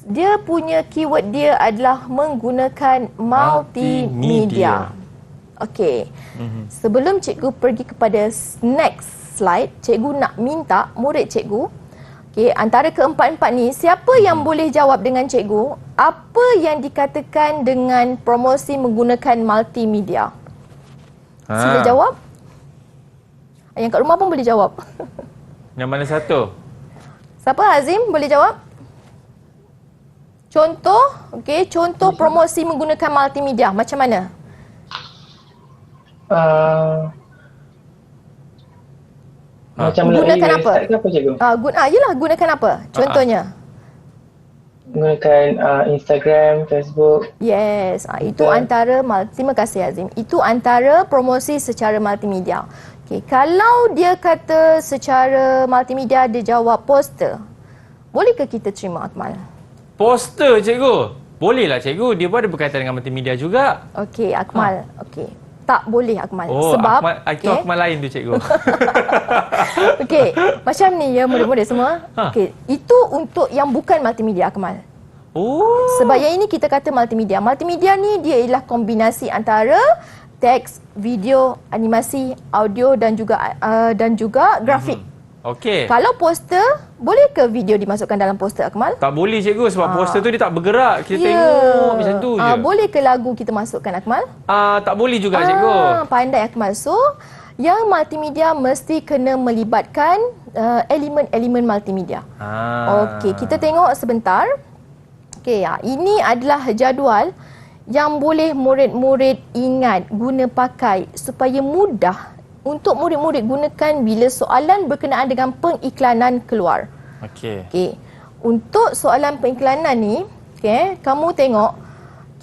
Dia punya keyword dia adalah menggunakan multimedia. Sebelum cikgu pergi kepada next slide, cikgu nak minta murid cikgu, antara keempat-empat ni, siapa yang boleh jawab dengan cikgu apa yang dikatakan dengan promosi menggunakan multimedia? Sila jawab. Yang kat rumah pun boleh jawab. Yang mana satu? Siapa? Azim boleh jawab? Contoh, contoh promosi menggunakan multimedia macam mana? Macam gunakan apa? Apa cikgu? Yelah, gunakan apa? Contohnya. Menggunakan Instagram, Facebook. Yes, itu antara terima kasih Azim. Itu antara promosi secara multimedia. Kalau dia kata secara multimedia dia jawab poster, bolehkah kita terima, Akmal? Poster, cikgu? Bolehlah, cikgu. Dia pun ada berkaitan dengan multimedia juga. Akmal. Tak boleh, Akmal. Sebab itu Akmal lain tu, cikgu. Macam ni ya murid-murid semua. Itu untuk yang bukan multimedia, Akmal. Sebab yang ini kita kata multimedia. Multimedia ni dia ialah kombinasi antara teks, video, animasi, audio dan juga grafik. Okey. Kalau poster, boleh ke video dimasukkan dalam poster, Akmal? Tak boleh cikgu sebab poster tu dia tak bergerak. Kita tengok macam tu je. Boleh ke lagu kita masukkan, Akmal? Tak boleh juga cikgu. Pandai, Akmal. So, yang multimedia mesti kena melibatkan elemen-elemen multimedia. Okey, kita tengok sebentar. Okey, ini adalah jadual yang boleh murid-murid ingat, guna pakai supaya mudah untuk murid-murid gunakan bila soalan berkenaan dengan pengiklanan keluar. Okey. Untuk soalan pengiklanan ni, okey, kamu tengok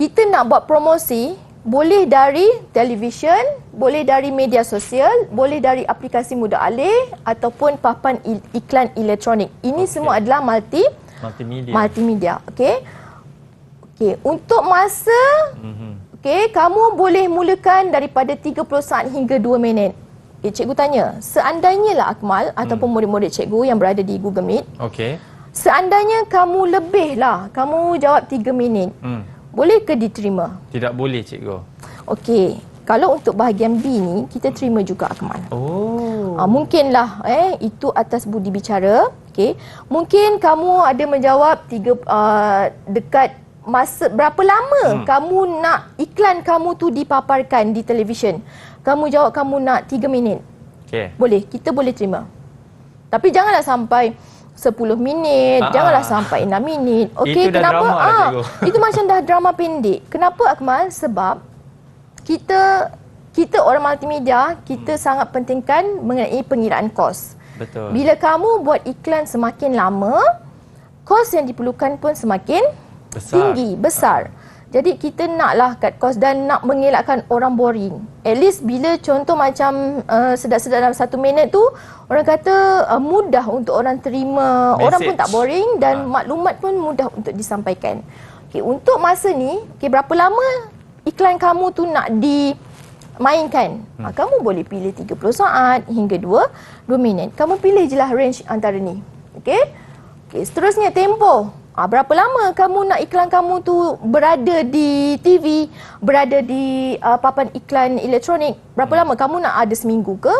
kita nak buat promosi boleh dari televisyen, boleh dari media sosial, boleh dari aplikasi mudah alih ataupun papan iklan elektronik. Ini semua adalah multimedia. Okey. Untuk masa kamu boleh mulakan daripada 30 saat hingga 2 minit. Cikgu tanya, seandainya lah Akmal ataupun murid-murid cikgu yang berada di Google Meet. Seandainya kamu lebih lah, kamu jawab 3 minit. Boleh ke diterima? Tidak boleh cikgu. Okey. Kalau untuk bahagian B ni, kita terima juga, Akmal. Mungkinlah itu atas budi bicara. Okey. Mungkin kamu ada menjawab dekat masa berapa lama kamu nak iklan kamu tu dipaparkan di televisyen. Kamu jawab kamu nak 3 minit. Boleh, kita boleh terima. Tapi janganlah sampai 10 minit, janganlah sampai 6 minit. Okey, kenapa? Itu macam dah drama pendek. Kenapa, Akmal? Sebab kita orang multimedia, kita sangat pentingkan mengenai pengiraan kos. Betul. Bila kamu buat iklan semakin lama, kos yang diperlukan pun semakin tinggi, besar. Jadi kita naklah cut kos dan nak mengelakkan orang boring. At least bila contoh macam sedap-sedap dalam 1 minit tu, orang kata mudah untuk orang terima, orang pun tak boring dan maklumat pun mudah untuk disampaikan. Okey, untuk masa ni, berapa lama iklan kamu tu nak dimainkan? Kamu boleh pilih 30 saat hingga 2 minit. Kamu pilih je lah range antara ni. Okey, seterusnya tempoh. Berapa lama kamu nak iklan kamu tu berada di TV, berada di papan iklan elektronik? Berapa lama? Kamu nak ada seminggu ke?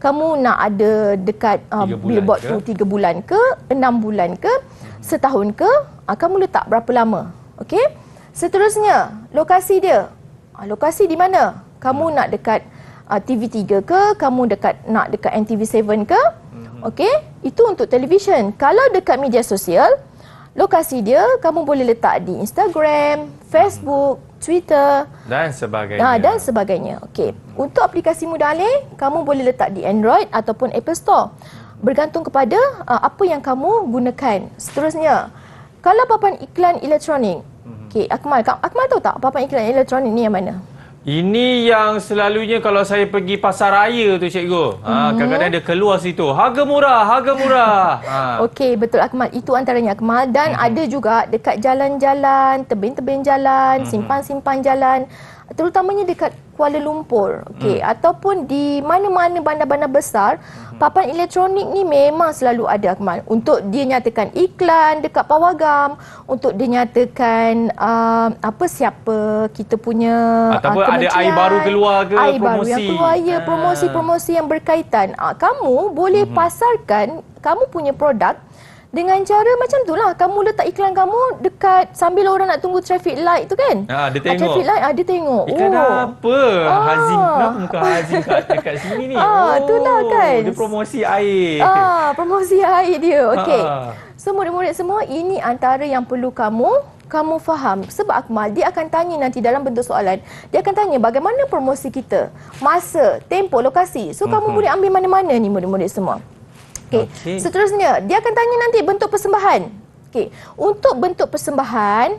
Kamu nak ada dekat billboard tu 3 bulan ke? 6 bulan ke? Setahun ke? Kamu letak berapa lama? Okey. Seterusnya, lokasi dia. Lokasi di mana? Kamu nak dekat TV3 ke? Kamu nak dekat NTV7 ke? Okey. Itu untuk televisyen. Kalau dekat media sosial, lokasi dia kamu boleh letak di Instagram, Facebook, Twitter dan sebagainya. Okey. Untuk aplikasi mudah alih, kamu boleh letak di Android ataupun Apple Store. Bergantung kepada apa yang kamu gunakan. Seterusnya, kalau papan iklan elektronik. Okey, Akmal tahu tak papan iklan elektronik ni yang mana? Ini yang selalunya kalau saya pergi pasar raya tu cikgu. Kadang-kadang dia keluar situ. Harga murah. Okey, betul Akmal. Itu antaranya Akmal. Dan ada juga dekat jalan-jalan, tebing-tebing jalan, simpan-simpan jalan. Terutamanya dekat Kuala Lumpur. Okey, ataupun di mana-mana bandar-bandar besar, papan elektronik ni memang selalu ada, Akmal. Untuk dia nyatakan iklan dekat pawagam, untuk dia nyatakan siapa kita punya ataupun ada air baru keluar ke, air promosi. Baru yang keluar, ya, promosi-promosi yang berkaitan. Kamu boleh pasarkan kamu punya produk dengan cara macam tu lah. Kamu letak iklan kamu dekat sambil orang nak tunggu traffic light tu kan. Dia tengok. Traffic light, dia tengok. Iklan apa? Hazim. Kenapa muka Hazim dekat sini ni? Itulah kan. Dia promosi air. Promosi air dia. Okey. So murid-murid semua, ini antara yang perlu kamu faham. Sebab Akmal, dia akan tanya nanti dalam bentuk soalan. Dia akan tanya bagaimana promosi kita, masa, tempoh, lokasi. So kamu boleh ambil mana-mana ni murid-murid semua. Okey. Seterusnya, dia akan tanya nanti bentuk persembahan. Okey. Untuk bentuk persembahan,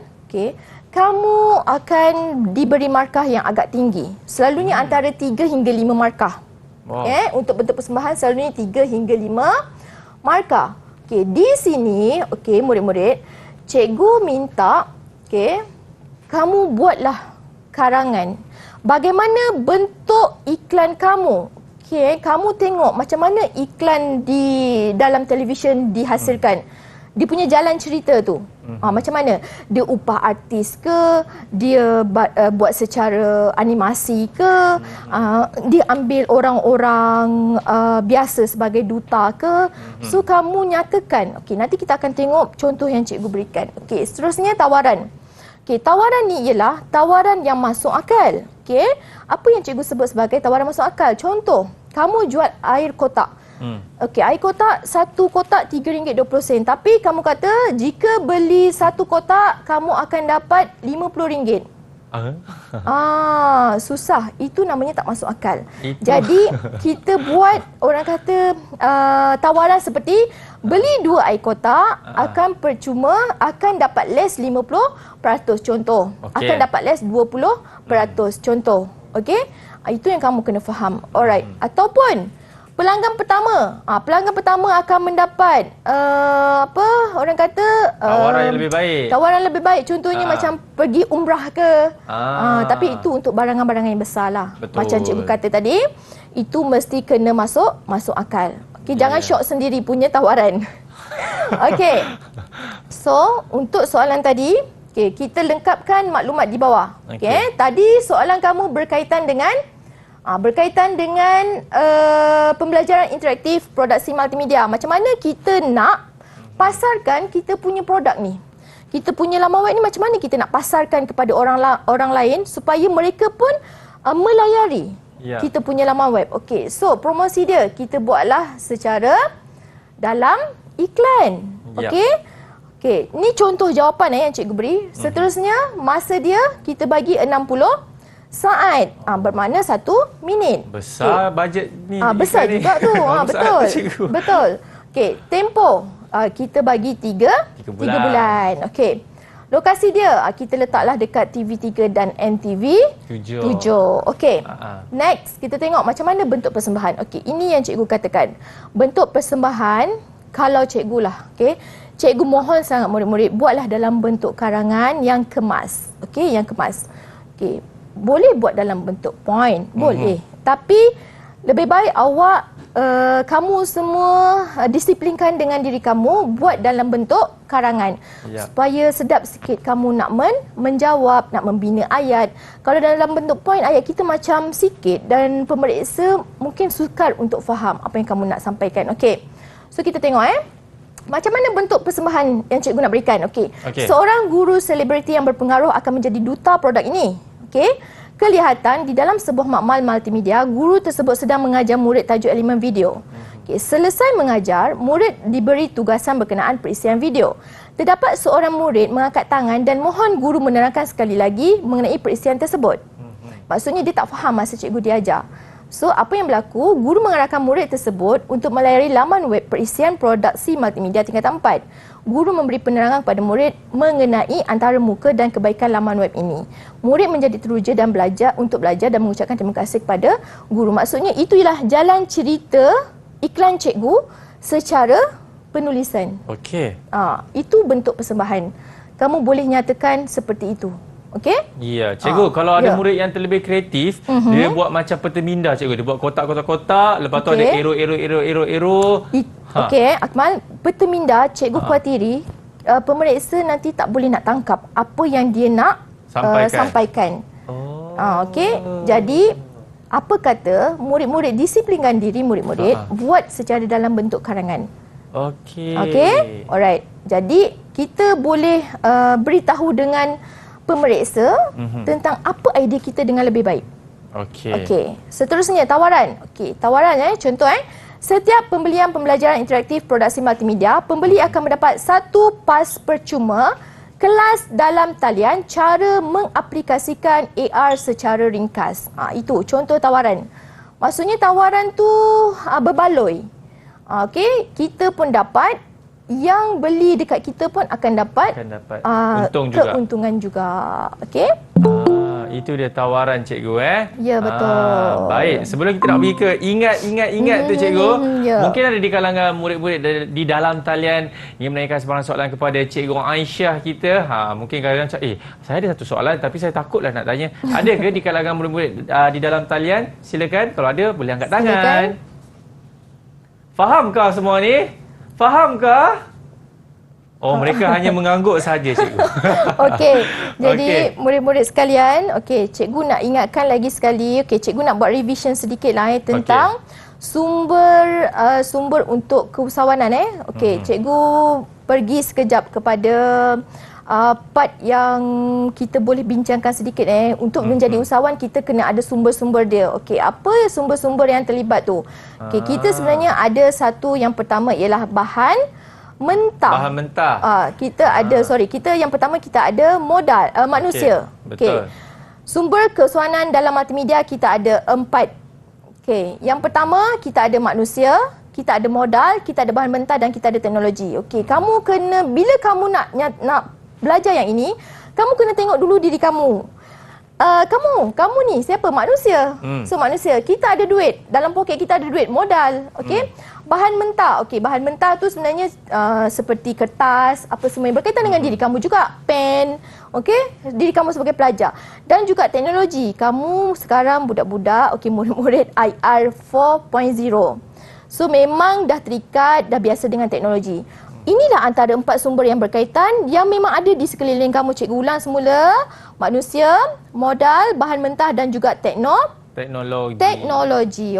kamu akan diberi markah yang agak tinggi. Selalunya antara 3 hingga 5 markah. Untuk bentuk persembahan selalunya 3 hingga 5 markah. Okey, di sini, murid-murid, cikgu minta, kamu buatlah karangan. Bagaimana bentuk iklan kamu? Kamu tengok macam mana iklan di dalam televisyen dihasilkan. dia punya jalan cerita tu. Macam mana? Dia upah artis ke? Dia buat secara animasi ke? Dia ambil orang-orang biasa sebagai duta ke? So kamu nyatakan. Okey, nanti kita akan tengok contoh yang cikgu berikan. Okey, seterusnya tawaran. Okey, tawaran ni ialah tawaran yang masuk akal. Okey, apa yang cikgu sebut sebagai tawaran masuk akal? Contoh, kamu jual air kotak. Okey, air kotak, satu kotak RM3.20. Tapi kamu kata jika beli satu kotak, kamu akan dapat RM50. Susah. Itu namanya tak masuk akal. Jadi, kita buat orang kata tawaran seperti beli 2 air kotak akan percuma, akan dapat less 50%. Contoh. Akan dapat less 20%. Contoh. Okey? Itu yang kamu kena faham. Alright. Ataupun pelanggan pertama akan mendapat orang kata tawaran yang lebih baik. Tawaran lebih baik. Contohnya macam pergi umrah ke. Tapi itu untuk barangan-barangan yang besar lah. Betul. Macam cikgu kata tadi, itu mesti kena masuk akal. Okey, jangan syok sendiri punya tawaran. Okey. So, untuk soalan tadi, kita lengkapkan maklumat di bawah. Okey. Tadi soalan kamu berkaitan dengan pembelajaran interaktif produksi multimedia. Macam mana kita nak pasarkan kita punya produk ni? Kita punya laman web ni macam mana kita nak pasarkan kepada orang lain supaya mereka pun melayari kita punya laman web. Okey, so promosi dia kita buatlah secara dalam iklan. Okey, ni contoh jawapan yang cikgu beri. Seterusnya, masa dia kita bagi 60 saat. Bermakna 1 minit. Besar bajet ni. Besar juga tu. Betul. Betul. Okey, tempoh. Kita bagi 3 bulan. Okey. Lokasi dia kita letaklah dekat TV3 dan NTV 7. Okey. Next, kita tengok macam mana bentuk persembahan. Okey, ini yang cikgu katakan. Bentuk persembahan kalau cikgu lah. Okey. Cikgu mohon sangat murid-murid buatlah dalam bentuk karangan yang kemas. Okey, yang kemas. Okey. Boleh buat dalam bentuk point, boleh. Tapi lebih baik awak kamu semua disiplinkan dengan diri kamu, buat dalam bentuk karangan. Supaya sedap sikit kamu nak menjawab, nak membina ayat. Kalau dalam bentuk point, ayat kita macam sikit dan pemeriksa mungkin sukar untuk faham apa yang kamu nak sampaikan. Okey. So kita tengok macam mana bentuk persembahan yang cikgu nak berikan. Okey. Seorang guru selebriti yang berpengaruh akan menjadi duta produk ini. Okey, kelihatan di dalam sebuah makmal multimedia, guru tersebut sedang mengajar murid tajuk elemen video. Okey, selesai mengajar, murid diberi tugasan berkenaan perisian video. Terdapat seorang murid mengangkat tangan dan mohon guru menerangkan sekali lagi mengenai perisian tersebut. Maksudnya dia tak faham masa cikgu diajar. So, apa yang berlaku? Guru mengarahkan murid tersebut untuk melayari laman web perisian produksi multimedia tingkatan 4. Guru memberi penerangan kepada murid mengenai antara muka dan kebaikan laman web ini. Murid menjadi teruja dan belajar dan mengucapkan terima kasih kepada guru. Maksudnya, itu ialah jalan cerita iklan cikgu secara penulisan. Okey. Itu bentuk persembahan. Kamu boleh nyatakan seperti itu. Okey? Ya, cikgu, kalau ada murid yang terlebih kreatif, dia buat macam peta minda, cikgu. Dia buat kotak-kotak, lepas tu ada arrow. Okey, Akmal, peta minda cikgu khuatiri pemeriksa nanti tak boleh nak tangkap apa yang dia nak sampaikan. Okey, jadi apa kata murid-murid disiplinkan diri murid-murid buat secara dalam bentuk karangan. Okey. Alright. Jadi kita boleh beritahu dengan pemeriksa tentang apa idea kita dengan lebih baik. Okey. Seterusnya tawaran. Okey, tawaran contoh setiap pembelian pembelajaran interaktif produksi multimedia, pembeli akan mendapat 1 pas percuma kelas dalam talian cara mengaplikasikan AR secara ringkas. Itu contoh tawaran. Maksudnya tawaran tu berbaloi. Okey, kita pun dapat, yang beli dekat kita pun akan dapat keuntungan juga. Okey? Itu dia tawaran cikgu Ya, betul. Baik, sebelum kita nak pergi ke ingat tu cikgu, mungkin ada di kalangan murid-murid di dalam talian yang menanyakan sebarang soalan kepada cikgu Aisyah kita. Mungkin kadang-kadang saya ada satu soalan tapi saya takutlah nak tanya. Ada ke di kalangan murid-murid di dalam talian? Silakan, kalau ada boleh angkat tangan. Fahamkah semua ni? Fahamkah? Oh, mereka hanya mengangguk saja, cikgu. Okey. Jadi Okey. murid-murid sekalian, okey, cikgu nak ingatkan lagi sekali, okey, cikgu nak buat revision sedikit lah tentang sumber untuk keusahawanan Okey, cikgu pergi sekejap kepada part yang kita boleh bincangkan sedikit untuk menjadi usahawan kita kena ada sumber-sumber dia. Okey, apa sumber-sumber yang terlibat tu? Okey, kita sebenarnya ada satu yang pertama ialah bahan mentah. Bahan mentah. Kita ada kita yang pertama kita ada modal manusia. Betul. Sumber keusahawanan dalam multimedia kita ada 4. Okey, yang pertama kita ada manusia, kita ada modal, kita ada bahan mentah dan kita ada teknologi. Okey, kamu kena bila kamu nak belajar yang ini, kamu kena tengok dulu diri kamu. Kamu ni siapa? Manusia. So manusia, kita ada duit. Dalam poket kita ada duit, modal. Okey. Bahan mentah. Okey, bahan mentah tu sebenarnya seperti kertas, apa semua yang berkaitan dengan diri kamu juga, pen. Okey, diri kamu sebagai pelajar. Dan juga teknologi. Kamu sekarang budak-budak, okey, murid-murid IR 4.0. So memang dah terikat, dah biasa dengan teknologi. Inilah antara 4 sumber yang berkaitan yang memang ada di sekeliling kamu. Cikgu ulang semula. Manusia, modal, bahan mentah dan juga teknologi.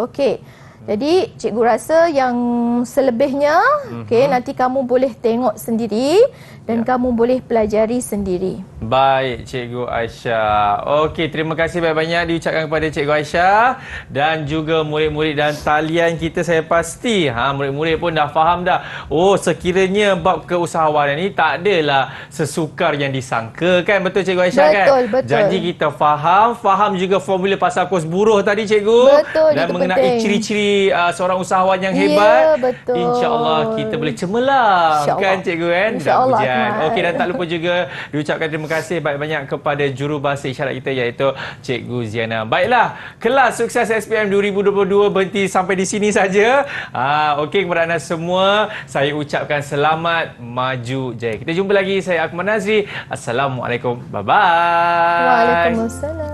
Okey. Jadi cikgu rasa yang selebihnya nanti kamu boleh tengok sendiri dan kamu boleh pelajari sendiri. Baik, Cikgu Aisyah. Okey, terima kasih banyak-banyak diucapkan kepada Cikgu Aisyah dan juga murid-murid dan talian kita. Saya pasti murid-murid pun dah faham dah. Oh, sekiranya bab keusahawanan ni tak adalah sesukar yang disangka kan. Betul Cikgu Aisyah kan? Betul. Janji kita faham juga formula pasal kos buruh tadi Cikgu. Betul, dan itu mengenai penting. ciri-ciri seorang usahawan yang hebat. Ya, betul. InsyaAllah kita boleh cemerlang kan Cikgu kan? InsyaAllah. Okey, dan tak lupa juga diucapkan terima kasih banyak-banyak kepada jurubahasa isyarat kita iaitu Cikgu Ziana. Baiklah, kelas sukses SPM 2022 berhenti sampai di sini saja. Okey, kepada anda semua saya ucapkan selamat maju jaya. Kita jumpa lagi, saya Akmal Nazri. Assalamualaikum. Bye bye. Waalaikumsalam.